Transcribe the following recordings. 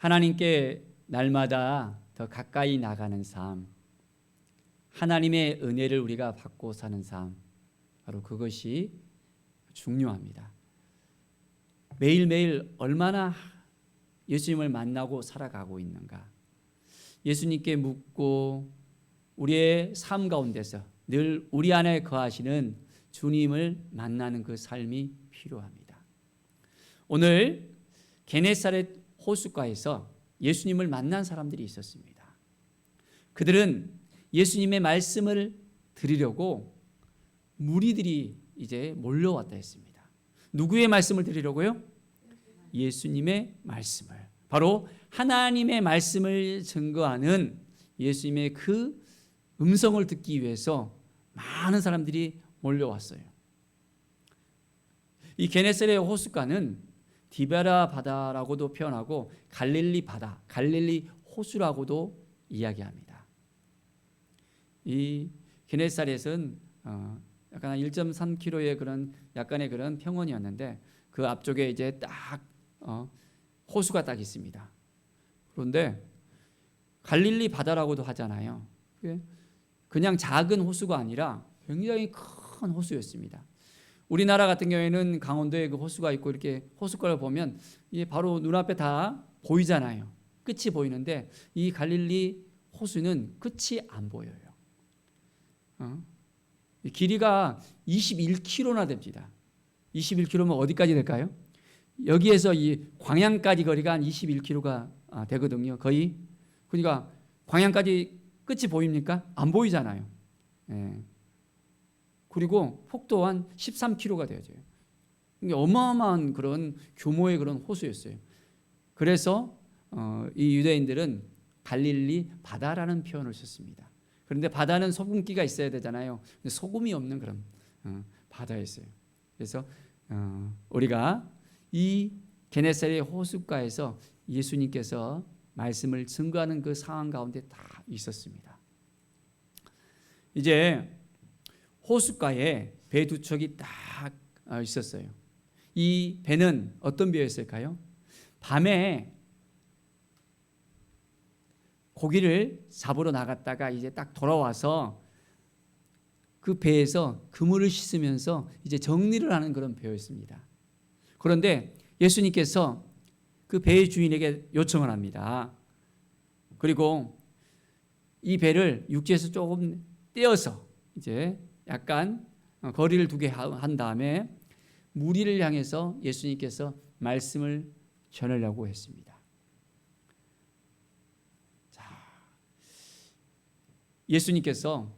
하나님께 날마다 더 가까이 나가는 삶, 하나님의 은혜를 우리가 받고 사는 삶, 바로 그것이 중요합니다. 매일매일 얼마나 예수님을 만나고 살아가고 있는가, 예수님께 묻고 우리의 삶 가운데서 늘 우리 안에 거하시는 주님을 만나는 그 삶이 필요합니다. 오늘 게네사렛 호숫가에서 예수님을 만난 사람들이 있었습니다. 그들은 예수님의 말씀을 들으려고 무리들이 이제 몰려왔다 했습니다. 누구의 말씀을 들으려고요? 예수님의 말씀을, 바로 하나님의 말씀을 증거하는 예수님의 그 음성을 듣기 위해서 많은 사람들이 몰려왔어요. 이 게네사렛 호숫가는 디베라 바다라고도 표현하고 갈릴리 바다, 갈릴리 호수라고도 이야기합니다. 이 게네사렛은 약간 1.3km의 그런 약간의 그런 평원이었는데 그 앞쪽에 이제 딱 호수가 딱 있습니다. 그런데 갈릴리 바다라고도 하잖아요. 그냥 작은 호수가 아니라 굉장히 큰 호수였습니다. 우리나라 같은 경우에는 강원도에 그 호수가 있고 이렇게 호숫가를 보면 이게 바로 눈앞에 다 보이잖아요. 끝이 보이는데 이 갈릴리 호수는 끝이 안 보여요. 길이가 21km나 됩니다. 21km면 어디까지 될까요? 여기에서 이 광양까지 거리가 한 21km가 되거든요. 거의. 그러니까 광양까지 끝이 보입니까? 안 보이잖아요. 예. 그리고 폭도 한 13km가 되어져요. 어마어마한 그런 규모의 그런 호수였어요. 그래서 이 유대인들은 갈릴리 바다라는 표현을 썼습니다. 그런데 바다는 소금기가 있어야 되잖아요. 근데 소금이 없는 그런 바다였어요. 그래서 우리가 이 게네사렛 호숫가에서 예수님께서 말씀을 증거하는 그 상황 가운데 다 있었습니다. 이제 호숫가에 배 두 척이 딱 있었어요. 이 배는 어떤 배였을까요? 밤에 고기를 잡으러 나갔다가 이제 딱 돌아와서 그 배에서 그물을 씻으면서 이제 정리를 하는 그런 배였습니다. 그런데 예수님께서 그 배의 주인에게 요청을 합니다. 그리고 이 배를 육지에서 조금 떼어서 이제 약간 거리를 두게 한 다음에 무리를 향해서 예수님께서 말씀을 전하려고 했습니다. 자, 예수님께서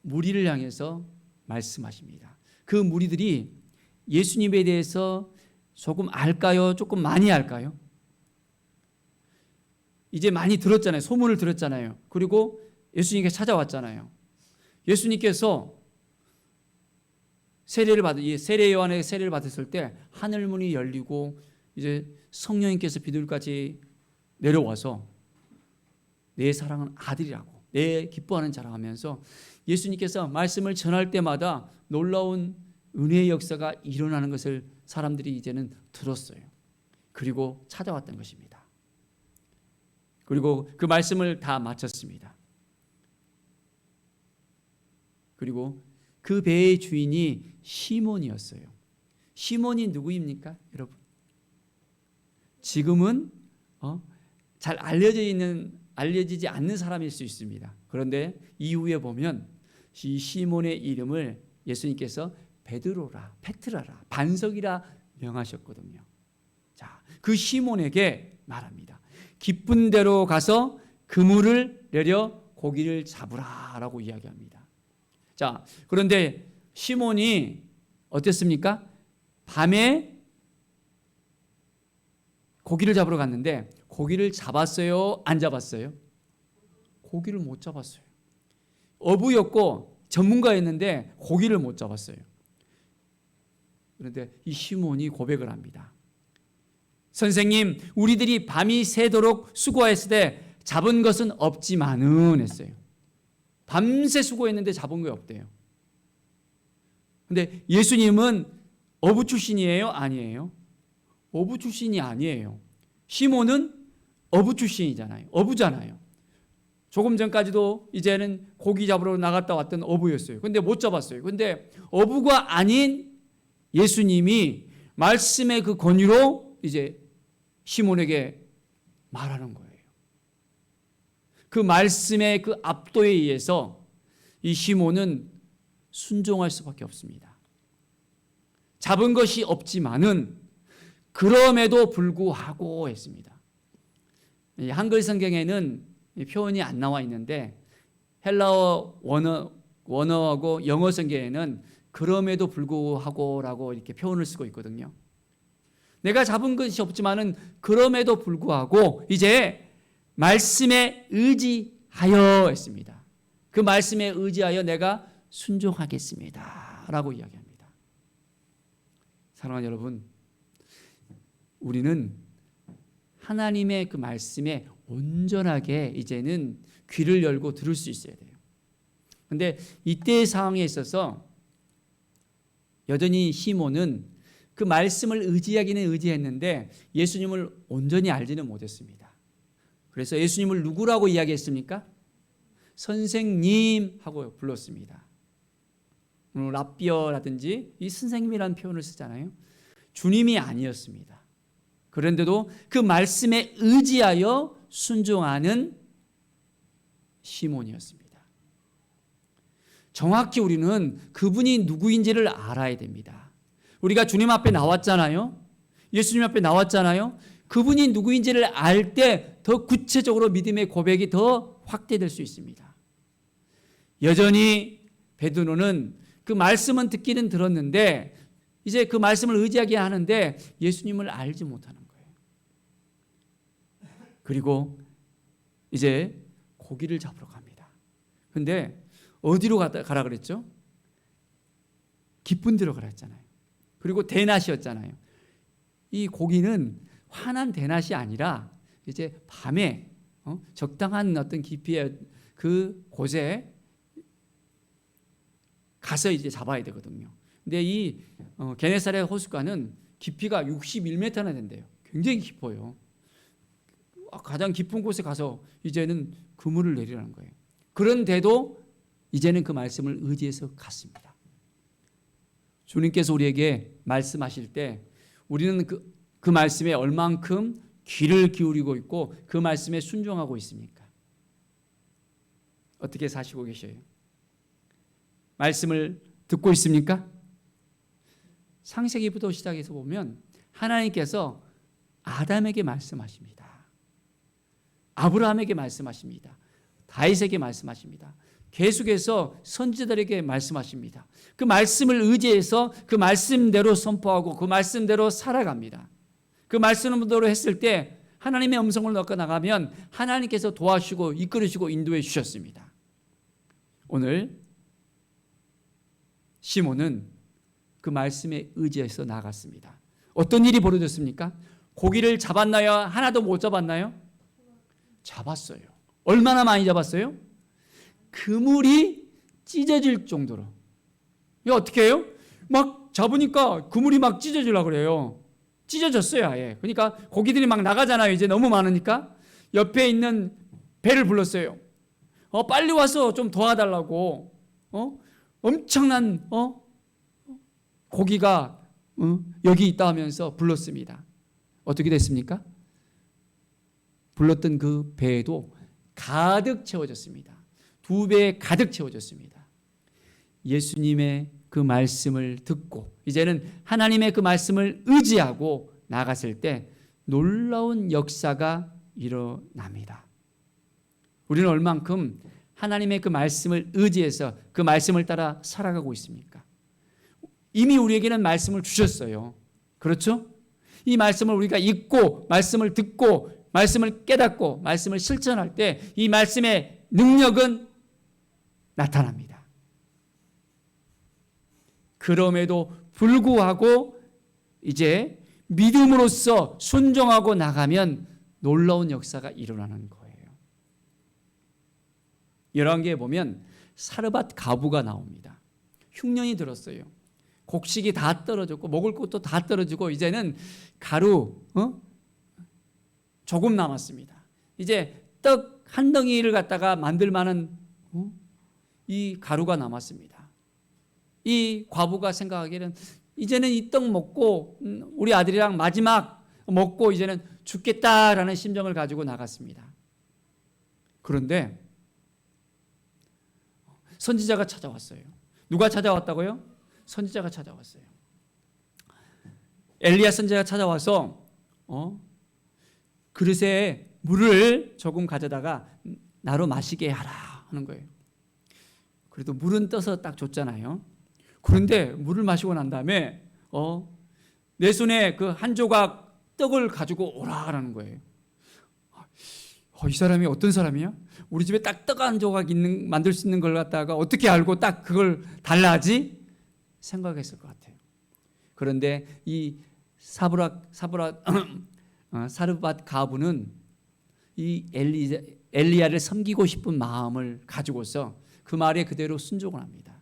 무리를 향해서 말씀하십니다. 그 무리들이 예수님에 대해서 조금 알까요? 조금 많이 알까요? 이제 많이 들었잖아요. 소문을 들었잖아요. 그리고 예수님께 찾아왔잖아요. 예수님께서 세례 요한의 세례를 받았을 때 하늘 문이 열리고 이제 성령님께서 비둘기같이 내려와서 내 사랑은 아들이라고 내 기뻐하는 자라 하면서 예수님께서 말씀을 전할 때마다 놀라운 은혜의 역사가 일어나는 것을 사람들이 이제는 들었어요. 그리고 찾아왔던 것입니다. 그리고 그 말씀을 다 마쳤습니다. 그리고 그 배의 주인이 시몬이었어요. 시몬이 누구입니까, 여러분? 지금은 잘 알려지지 않는 사람일 수 있습니다. 그런데 이후에 보면 이 시몬의 이름을 예수님께서 베드로라, 페트라라, 반석이라 명하셨거든요. 자, 그 시몬에게 말합니다. 기쁜 데로 가서 그물을 내려 고기를 잡으라라고 이야기합니다. 자, 그런데 시몬이 어땠습니까? 밤에 고기를 잡으러 갔는데 고기를 잡았어요? 안 잡았어요? 고기를 못 잡았어요. 어부였고 전문가였는데 고기를 못 잡았어요. 그런데 이 시몬이 고백을 합니다. 선생님, 우리들이 밤이 새도록 수고했을 때 잡은 것은 없지만은 했어요. 밤새 수고했는데 잡은 게 없대요. 근데 예수님은 어부 출신이에요? 아니에요? 어부 출신이 아니에요. 시몬은 어부 출신이잖아요. 어부잖아요. 조금 전까지도 이제는 고기 잡으러 나갔다 왔던 어부였어요. 근데 못 잡았어요. 근데 어부가 아닌 예수님이 말씀의 그 권위로 이제 시몬에게 말하는 거예요. 그 말씀의 그 압도에 의해서 이 시몬은 순종할 수밖에 없습니다. 잡은 것이 없지만은 그럼에도 불구하고 했습니다. 한글 성경에는 표현이 안 나와 있는데 헬라어 원어하고 영어 성경에는 그럼에도 불구하고라고 이렇게 표현을 쓰고 있거든요. 내가 잡은 것이 없지만은 그럼에도 불구하고 이제 말씀에 의지하여 했습니다. 그 말씀에 의지하여 내가 순종하겠습니다 라고 이야기합니다. 사랑하는 여러분, 우리는 하나님의 그 말씀에 온전하게 이제는 귀를 열고 들을 수 있어야 돼요. 그런데 이때의 상황에 있어서 여전히 시몬은 그 말씀을 의지하기는 의지했는데 예수님을 온전히 알지는 못했습니다. 그래서 예수님을 누구라고 이야기했습니까? 선생님 하고 불렀습니다. 랍비어라든지 이 선생님이라는 표현을 쓰잖아요. 주님이 아니었습니다. 그런데도 그 말씀에 의지하여 순종하는 시몬이었습니다. 정확히 우리는 그분이 누구인지를 알아야 됩니다. 우리가 주님 앞에 나왔잖아요. 예수님 앞에 나왔잖아요. 그분이 누구인지를 알 때 더 구체적으로 믿음의 고백이 더 확대될 수 있습니다. 여전히 베드로는 그 말씀은 듣기는 들었는데 이제 그 말씀을 의지하게 하는데 예수님을 알지 못하는 거예요. 그리고 이제 고기를 잡으러 갑니다. 근데 어디로 가라 그랬죠? 깊은 데로 가라 했잖아요. 그리고 대낮이었잖아요. 이 고기는 환한 대낮이 아니라 이제 밤에 적당한 어떤 깊이의 그 곳에 가서 이제 잡아야 되거든요. 근데 이 게네사렛 호숫가는 깊이가 61m나 된대요. 굉장히 깊어요. 가장 깊은 곳에 가서 이제는 그물을 내리라는 거예요. 그런데도 이제는 그 말씀을 의지해서 갔습니다. 주님께서 우리에게 말씀하실 때 우리는 그 말씀에 얼만큼 귀를 기울이고 있고 그 말씀에 순종하고 있습니까? 어떻게 사시고 계셔요? 말씀을 듣고 있습니까? 창세기부터 시작해서 보면 하나님께서 아담에게 말씀하십니다. 아브라함에게 말씀하십니다. 다윗에게 말씀하십니다. 계속해서 선지자들에게 말씀하십니다. 그 말씀을 의지해서 그 말씀대로 선포하고 그 말씀대로 살아갑니다. 그 말씀대로 했을 때 하나님의 음성을 넣고 나가면 하나님께서 도와주시고 이끌으시고 인도해 주셨습니다. 오늘 시몬은 그 말씀에 의지해서 나갔습니다. 어떤 일이 벌어졌습니까? 고기를 잡았나요? 하나도 못 잡았나요? 잡았어요. 얼마나 많이 잡았어요? 그물이 찢어질 정도로. 이거 어떻게 해요? 막 잡으니까 그물이 막 찢어지려고 그래요. 찢어졌어요, 아예. 그러니까 고기들이 막 나가잖아요. 이제 너무 많으니까. 옆에 있는 배를 불렀어요. 빨리 와서 좀 도와달라고. 엄청난 고기가 여기 있다 하면서 불렀습니다. 어떻게 됐습니까? 불렀던 그 배에도 가득 채워졌습니다. 2배 가득 채워졌습니다. 예수님의 그 말씀을 듣고 이제는 하나님의 그 말씀을 의지하고 나갔을 때 놀라운 역사가 일어납니다. 우리는 얼만큼 하나님의 그 말씀을 의지해서 그 말씀을 따라 살아가고 있습니까? 이미 우리에게는 말씀을 주셨어요. 그렇죠? 이 말씀을 우리가 읽고 말씀을 듣고 말씀을 깨닫고 말씀을 실천할 때 이 말씀의 능력은 나타납니다. 그럼에도 불구하고 이제 믿음으로써 순종하고 나가면 놀라운 역사가 일어나는 거예요. 열왕기에 보면 사르밧 가부가 나옵니다. 흉년이 들었어요. 곡식이 다 떨어졌고 먹을 것도 다 떨어지고 이제는 가루, 조금 남았습니다. 이제 떡 한 덩이를 갖다가 만들 만한 이 가루가 남았습니다. 이 과부가 생각하기에는 이제는 이 떡 먹고 우리 아들이랑 마지막 먹고 이제는 죽겠다라는 심정을 가지고 나갔습니다. 그런데 선지자가 찾아왔어요. 누가 찾아왔다고요? 선지자가 찾아왔어요. 엘리야 선지자가 찾아와서 그릇에 물을 조금 가져다가 나로 마시게 하라 하는 거예요. 그래도 물은 떠서 딱 줬잖아요. 그런데 물을 마시고 난 다음에 내 손에 그 한 조각 떡을 가지고 오라라는 거예요. 이 사람이 어떤 사람이야? 우리 집에 딱 떡 한 조각 만들 수 있는 걸 갖다가 어떻게 알고 딱 그걸 달라하지? 생각했을 것 같아요. 그런데 이 사르밧 가부는 이 엘리야를 섬기고 싶은 마음을 가지고서 그 말에 그대로 순종을 합니다.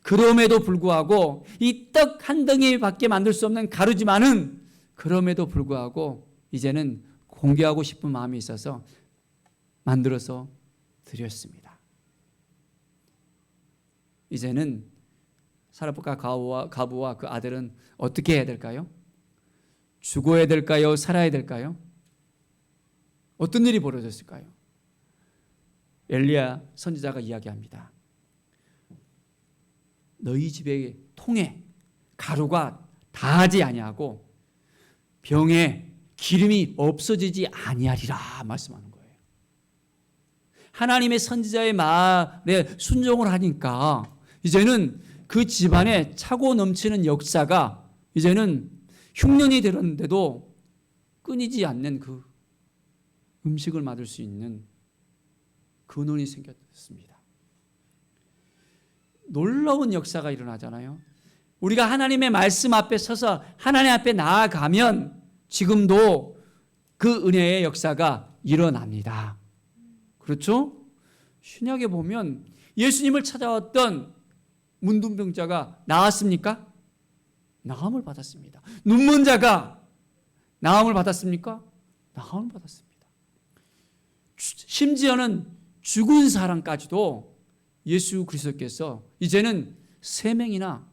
그럼에도 불구하고 이 떡 한 덩이밖에 만들 수 없는 가루지만은 그럼에도 불구하고 이제는 공개하고 싶은 마음이 있어서 만들어서 드렸습니다. 이제는 사르밧 가부와 그 아들은 어떻게 해야 될까요? 죽어야 될까요? 살아야 될까요? 어떤 일이 벌어졌을까요? 엘리야 선지자가 이야기합니다. 너희 집의 통에 가루가 다하지 아니하고 병에 기름이 없어지지 아니하리라 말씀하는 거예요. 하나님의 선지자의 말에 순종을 하니까 이제는 그 집안에 차고 넘치는 역사가 이제는 흉년이 되는데도 끊이지 않는 그 음식을 맡을 수 있는 근원이 생겼습니다. 놀라운 역사가 일어나잖아요. 우리가 하나님의 말씀 앞에 서서 하나님 앞에 나아가면 지금도 그 은혜의 역사가 일어납니다. 그렇죠? 신약에 보면 예수님을 찾아왔던 문둥병자가 나았습니까? 나음을 받았습니다. 눈먼 자가 나음을 받았습니까? 나음을 받았습니다. 심지어는 죽은 사람까지도 예수 그리스도께서 이제는 3명이나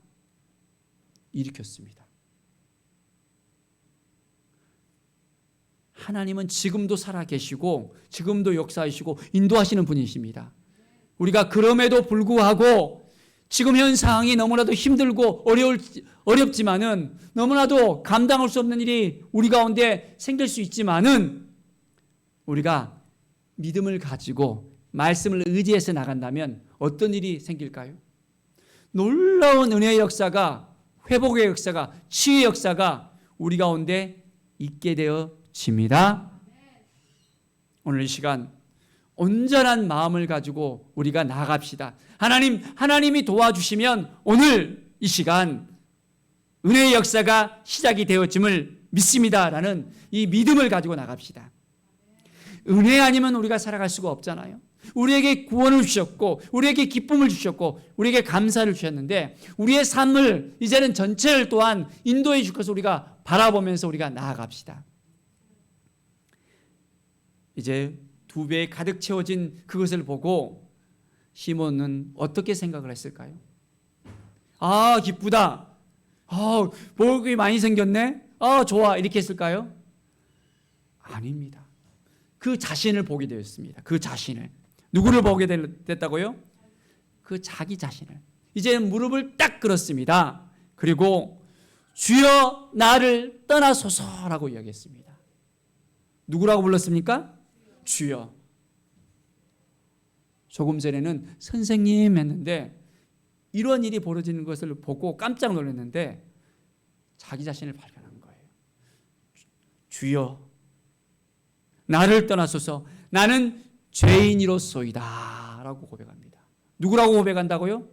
일으켰습니다. 하나님은 지금도 살아계시고 지금도 역사하시고 인도하시는 분이십니다. 우리가 그럼에도 불구하고 지금 현 상황이 너무나도 힘들고 어렵지만은 너무나도 감당할 수 없는 일이 우리 가운데 생길 수 있지만은 우리가 믿음을 가지고 말씀을 의지해서 나간다면 어떤 일이 생길까요? 놀라운 은혜의 역사가, 회복의 역사가, 치유의 역사가 우리 가운데 있게 되어집니다. 오늘 이 시간 온전한 마음을 가지고 우리가 나아갑시다. 하나님이 도와주시면 오늘 이 시간 은혜의 역사가 시작이 되어짐을 믿습니다라는 이 믿음을 가지고 나갑시다. 은혜 아니면 우리가 살아갈 수가 없잖아요. 우리에게 구원을 주셨고 우리에게 기쁨을 주셨고 우리에게 감사를 주셨는데 우리의 삶을 이제는 전체를 또한 인도해 줄 것을 우리가 바라보면서 우리가 나아갑시다. 이제 2배에 가득 채워진 그것을 보고 시몬은 어떻게 생각을 했을까요? 아, 기쁘다. 먹을 게 많이 생겼네. 좋아. 이렇게 했을까요? 아닙니다. 그 자신을 보게 되었습니다. 그 자신을. 누구를 보게 됐다고요? 그 자기 자신을. 이제 무릎을 딱 꿇었습니다. 그리고 주여 나를 떠나소서라고 이야기했습니다. 누구라고 불렀습니까? 주여. 조금 전에는 선생님 했는데 이런 일이 벌어지는 것을 보고 깜짝 놀랐는데 자기 자신을 발견한 거예요. 주여 나를 떠나소서 나는 죄인이로소이다 라고 고백합니다. 누구라고 고백한다고요?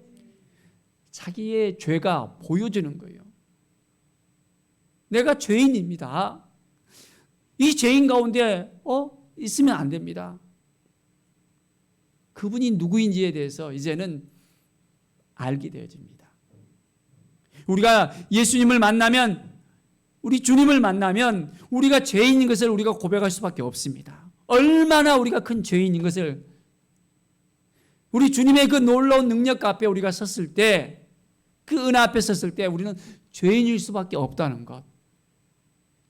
자기의 죄가 보여지는 거예요. 내가 죄인입니다. 이 죄인 가운데 있으면 안 됩니다. 그분이 누구인지에 대해서 이제는 알게 되어집니다. 우리가 예수님을 만나면 우리 주님을 만나면 우리가 죄인인 것을 우리가 고백할 수밖에 없습니다. 얼마나 우리가 큰 죄인인 것을 우리 주님의 그 놀라운 능력 앞에 우리가 섰을 때, 그 은혜 앞에 섰을 때 우리는 죄인일 수밖에 없다는 것.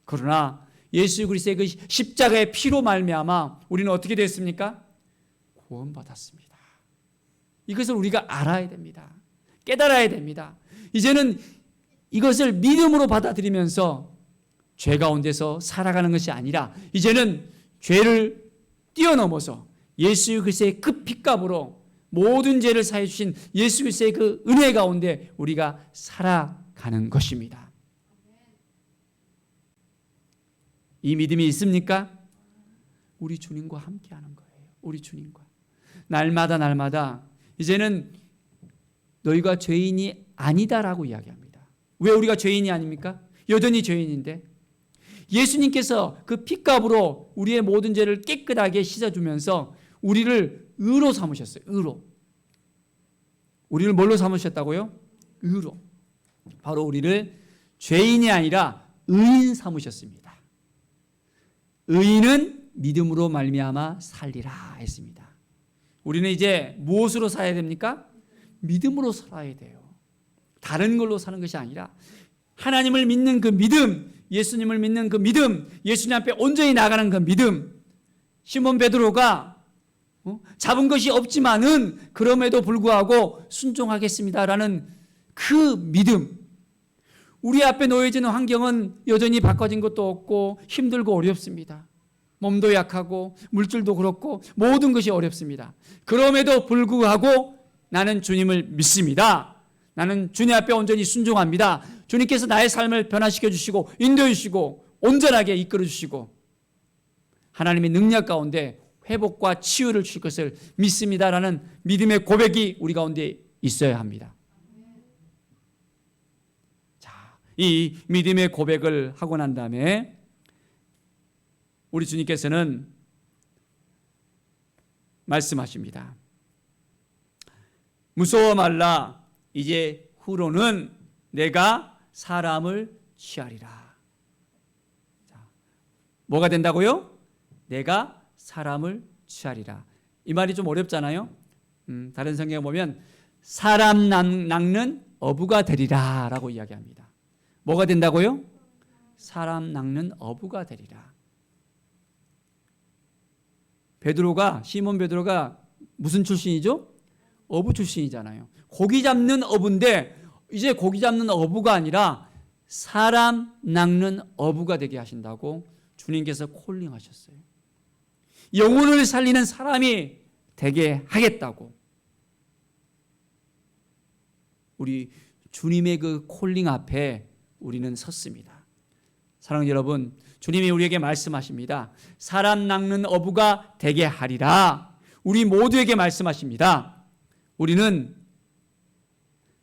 그러나 예수 그리스도의 그 십자가의 피로 말미암아 우리는 어떻게 됐습니까? 구원받았습니다. 이것을 우리가 알아야 됩니다. 깨달아야 됩니다. 이제는 이것을 믿음으로 받아들이면서 죄 가운데서 살아가는 것이 아니라 이제는 죄를 뛰어넘어서 예수 그리스도의 그 핏값으로 모든 죄를 사해 주신 예수 그리스도의 그 은혜 가운데 우리가 살아가는 것입니다. 이 믿음이 있습니까? 우리 주님과 함께하는 거예요. 우리 주님과 날마다 이제는 너희가 죄인이 아니다라고 이야기합니다. 왜 우리가 죄인이 아닙니까? 여전히 죄인인데 예수님께서 그 핏값으로 우리의 모든 죄를 깨끗하게 씻어주면서 우리를 의로 삼으셨어요. 의로. 우리를 뭘로 삼으셨다고요? 의로. 바로 우리를 죄인이 아니라 의인 삼으셨습니다. 의인은 믿음으로 말미암아 살리라 했습니다. 우리는 이제 무엇으로 살아야 됩니까? 믿음으로 살아야 돼요. 다른 걸로 사는 것이 아니라 하나님을 믿는 그 믿음, 예수님을 믿는 그 믿음, 예수님 앞에 온전히 나가는 그 믿음. 시몬 베드로가 잡은 것이 없지만은 그럼에도 불구하고 순종하겠습니다라는 그 믿음. 우리 앞에 놓여지는 환경은 여전히 바꿔진 것도 없고 힘들고 어렵습니다. 몸도 약하고 물질도 그렇고 모든 것이 어렵습니다. 그럼에도 불구하고 나는 주님을 믿습니다. 나는 주님 앞에 온전히 순종합니다. 주님께서 나의 삶을 변화시켜 주시고 인도해 주시고 온전하게 이끌어 주시고 하나님의 능력 가운데 회복과 치유를 주실 것을 믿습니다라는 믿음의 고백이 우리 가운데 있어야 합니다. 자, 이 믿음의 고백을 하고 난 다음에 우리 주님께서는 말씀하십니다. 무서워 말라. 이제 후로는 내가 사람을 취하리라. 자, 뭐가 된다고요? 내가 사람을 취하리라. 이 말이 좀 어렵잖아요. 다른 성경에 보면 사람 낚는 어부가 되리라 라고 이야기합니다. 뭐가 된다고요? 사람 낚는 어부가 되리라. 시몬 베드로가 무슨 출신이죠? 어부 출신이잖아요. 고기 잡는 어부인데 이제 고기 잡는 어부가 아니라 사람 낚는 어부가 되게 하신다고 주님께서 콜링하셨어요. 영혼을 살리는 사람이 되게 하겠다고. 우리 주님의 그 콜링 앞에 우리는 섰습니다. 사랑하는 여러분, 주님이 우리에게 말씀하십니다. 사람 낚는 어부가 되게 하리라. 우리 모두에게 말씀하십니다. 우리는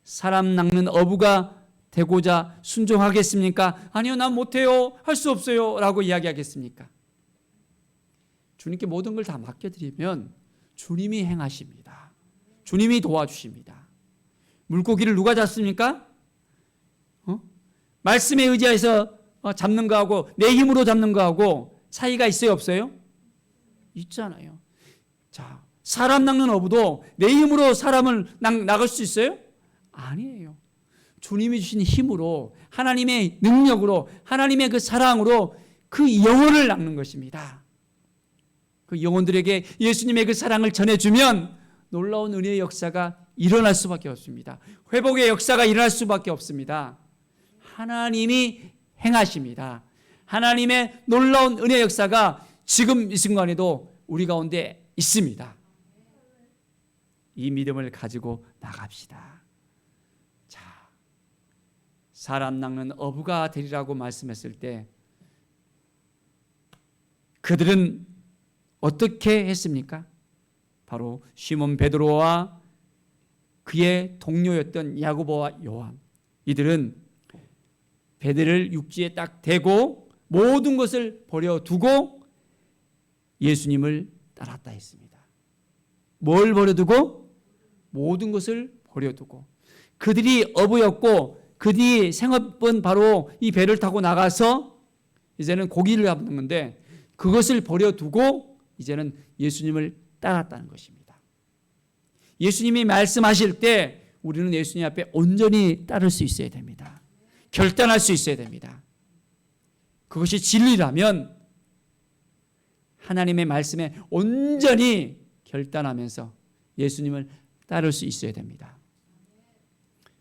사람 낚는 어부가 되고자 순종하겠습니까? 아니요, 난 못해요. 할 수 없어요. 라고 이야기하겠습니까? 주님께 모든 걸 다 맡겨드리면 주님이 행하십니다. 주님이 도와주십니다. 물고기를 누가 잡습니까? 말씀에 의지해서 잡는 거하고 내 힘으로 잡는 거하고 차이가 있어요, 없어요? 있잖아요. 자, 사람 낚는 어부도 내 힘으로 사람을 낚을 수 있어요? 아니에요. 주님이 주신 힘으로, 하나님의 능력으로, 하나님의 그 사랑으로 그 영혼을 낚는 것입니다. 그 영혼들에게 예수님의 그 사랑을 전해주면 놀라운 은혜의 역사가 일어날 수밖에 없습니다. 회복의 역사가 일어날 수밖에 없습니다. 하나님이 행하십니다. 하나님의 놀라운 은혜 역사가 지금 이 순간에도 우리 가운데 있습니다. 이 믿음을 가지고 나갑시다. 자, 사람 낚는 어부가 되리라고 말씀했을 때 그들은 어떻게 했습니까? 바로 시몬 베드로와 그의 동료였던 야고보와 요한, 이들은 배들을 육지에 딱 대고 모든 것을 버려두고 예수님을 따랐다 했습니다. 뭘 버려두고? 모든 것을 버려두고. 그들이 어부였고 그 뒤 생업은 바로 이 배를 타고 나가서 이제는 고기를 잡는 건데 그것을 버려두고 이제는 예수님을 따랐다는 것입니다. 예수님이 말씀하실 때 우리는 예수님 앞에 온전히 따를 수 있어야 됩니다. 결단할 수 있어야 됩니다. 그것이 진리라면 하나님의 말씀에 온전히 결단하면서 예수님을 따를 수 있어야 됩니다.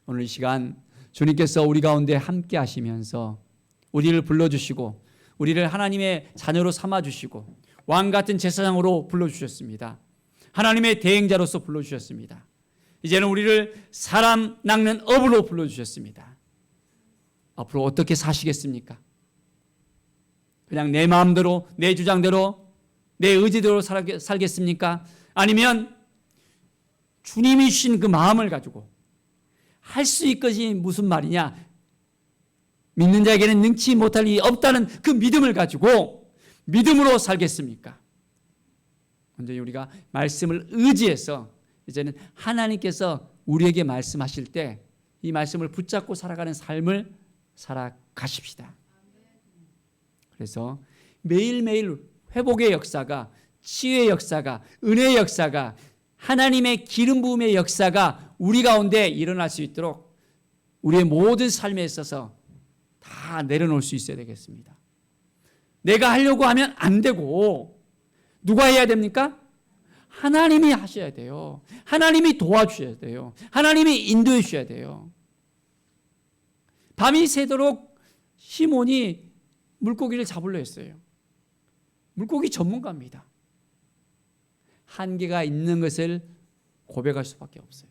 오늘 이 시간 주님께서 우리 가운데 함께 하시면서 우리를 불러주시고 우리를 하나님의 자녀로 삼아주시고 왕같은 제사장으로 불러주셨습니다. 하나님의 대행자로서 불러주셨습니다. 이제는 우리를 사람 낚는 업으로 불러주셨습니다. 앞으로 어떻게 사시겠습니까? 그냥 내 마음대로, 내 주장대로, 내 의지대로 살겠습니까? 아니면 주님이 주신 그 마음을 가지고 할 수 있것이 무슨 말이냐? 믿는 자에게는 능치 못할 일이 없다는 그 믿음을 가지고 믿음으로 살겠습니까? 먼저 우리가 말씀을 의지해서 이제는 하나님께서 우리에게 말씀하실 때 이 말씀을 붙잡고 살아가는 삶을 살아가십시다. 그래서 매일매일 회복의 역사가, 치유의 역사가, 은혜의 역사가, 하나님의 기름 부음의 역사가 우리 가운데 일어날 수 있도록 우리의 모든 삶에 있어서 다 내려놓을 수 있어야 되겠습니다. 내가 하려고 하면 안 되고 누가 해야 됩니까? 하나님이 하셔야 돼요. 하나님이 도와주셔야 돼요. 하나님이 인도해 주셔야 돼요. 밤이 새도록 시몬이 물고기를 잡으려 했어요. 물고기 전문가입니다. 한계가 있는 것을 고백할 수밖에 없어요.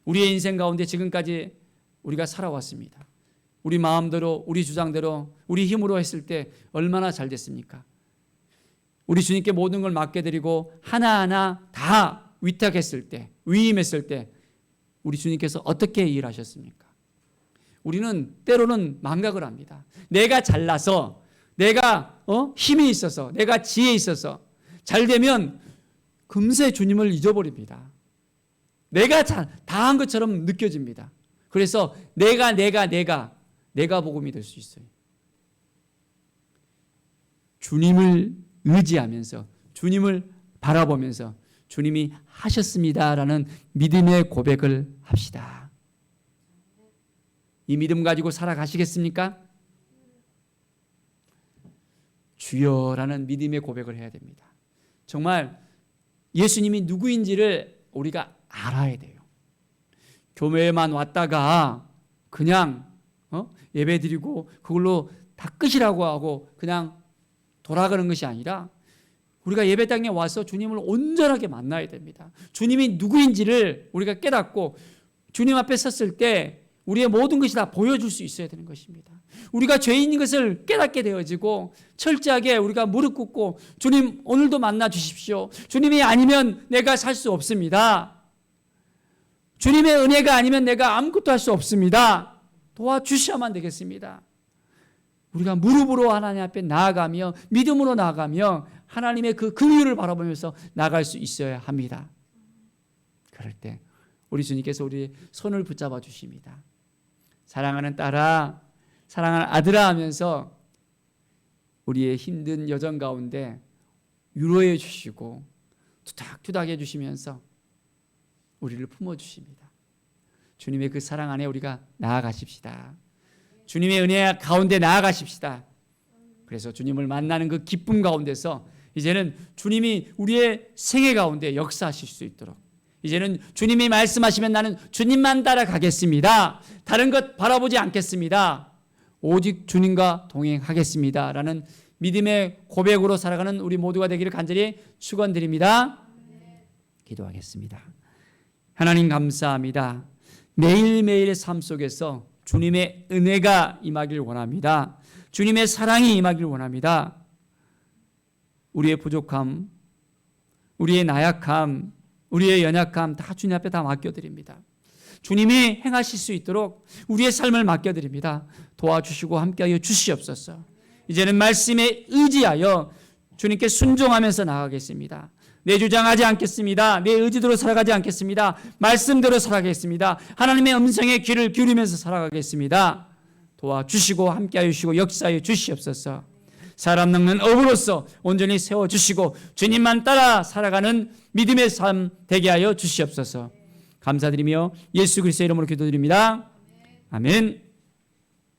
우리의 인생 가운데 지금까지 우리가 살아왔습니다. 우리 마음대로, 우리 주장대로, 우리 힘으로 했을 때 얼마나 잘 됐습니까? 우리 주님께 모든 걸 맡겨드리고 하나하나 다 위탁했을 때, 위임했을 때 우리 주님께서 어떻게 일하셨습니까? 우리는 때로는 망각을 합니다. 내가 잘나서, 내가 힘이 있어서, 내가 지혜 있어서 잘 되면 금세 주님을 잊어버립니다. 내가 다 한 것처럼 느껴집니다. 그래서 내가 복음이 될 수 있어요. 주님을 의지하면서, 주님을 바라보면서 주님이 하셨습니다라는 믿음의 고백을 합시다. 이 믿음 가지고 살아가시겠습니까? 주여라는 믿음의 고백을 해야 됩니다. 정말 예수님이 누구인지를 우리가 알아야 돼요. 교회에만 왔다가 그냥 예배 드리고 그걸로 다 끝이라고 하고 그냥 돌아가는 것이 아니라 우리가 예배당에 와서 주님을 온전하게 만나야 됩니다. 주님이 누구인지를 우리가 깨닫고 주님 앞에 섰을 때 우리의 모든 것이 다 보여줄 수 있어야 되는 것입니다. 우리가 죄인인 것을 깨닫게 되어지고 철저하게 우리가 무릎 꿇고 주님 오늘도 만나 주십시오. 주님이 아니면 내가 살 수 없습니다. 주님의 은혜가 아니면 내가 아무것도 할 수 없습니다. 도와주셔야만 되겠습니다. 우리가 무릎으로 하나님 앞에 나아가며 믿음으로 나아가며 하나님의 그 긍휼을 바라보면서 나아갈 수 있어야 합니다. 그럴 때 우리 주님께서 우리의 손을 붙잡아 주십니다. 사랑하는 딸아, 사랑하는 아들아 하면서 우리의 힘든 여정 가운데 위로해 주시고 투닥투닥 해주시면서 우리를 품어주십니다. 주님의 그 사랑 안에 우리가 나아가십시다. 주님의 은혜 가운데 나아가십시다. 그래서 주님을 만나는 그 기쁨 가운데서 이제는 주님이 우리의 생애 가운데 역사하실 수 있도록 이제는 주님이 말씀하시면 나는 주님만 따라가겠습니다. 다른 것 바라보지 않겠습니다. 오직 주님과 동행하겠습니다. 라는 믿음의 고백으로 살아가는 우리 모두가 되기를 간절히 축원드립니다. 기도하겠습니다. 하나님 감사합니다. 매일매일의 삶 속에서 주님의 은혜가 임하길 원합니다. 주님의 사랑이 임하길 원합니다. 우리의 부족함, 우리의 나약함, 우리의 연약함 다 주님 앞에 다 맡겨드립니다. 주님이 행하실 수 있도록 우리의 삶을 맡겨드립니다. 도와주시고 함께하여 주시옵소서. 이제는 말씀에 의지하여 주님께 순종하면서 나아가겠습니다. 내 주장하지 않겠습니다. 내 의지대로 살아가지 않겠습니다. 말씀대로 살아가겠습니다. 하나님의 음성에 귀를 기울이면서 살아가겠습니다. 도와주시고 함께하여 주시고 역사하여 주시옵소서. 사람 낚는 어부로서 온전히 세워주시고 주님만 따라 살아가는 믿음의 삶 되게 하여 주시옵소서. 감사드리며 예수 그리스도의 이름으로 기도드립니다. 아멘.